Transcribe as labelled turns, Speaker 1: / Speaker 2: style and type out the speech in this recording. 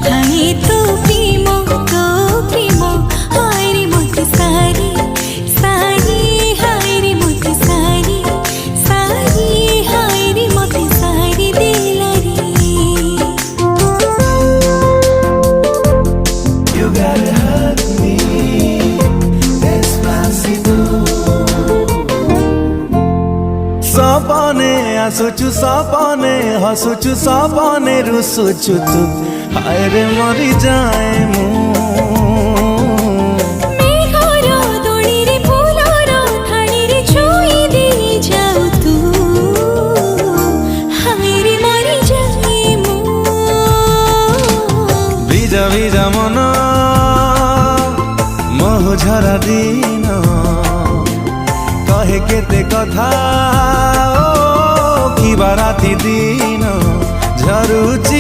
Speaker 1: हाय तो प्रेम हाय रे मत सारी सारी हाय रे मत सारी सारी हाय रे मत सारी देला रे
Speaker 2: You gotta hug me despacito सपने आसुचु सपने हसुचु सपने रुसुचु तू हाय रे मरी जाए मु
Speaker 1: मेघर दोड़ी रे फूलर थाड़ी रे छुई दे जाऊ तू हाय रे मरी जाए मु
Speaker 2: ভিজা ভিজা মন মোহ ঝরা দিন কহে কেতে কথা ও কি বারাতি দিন ঝরুচি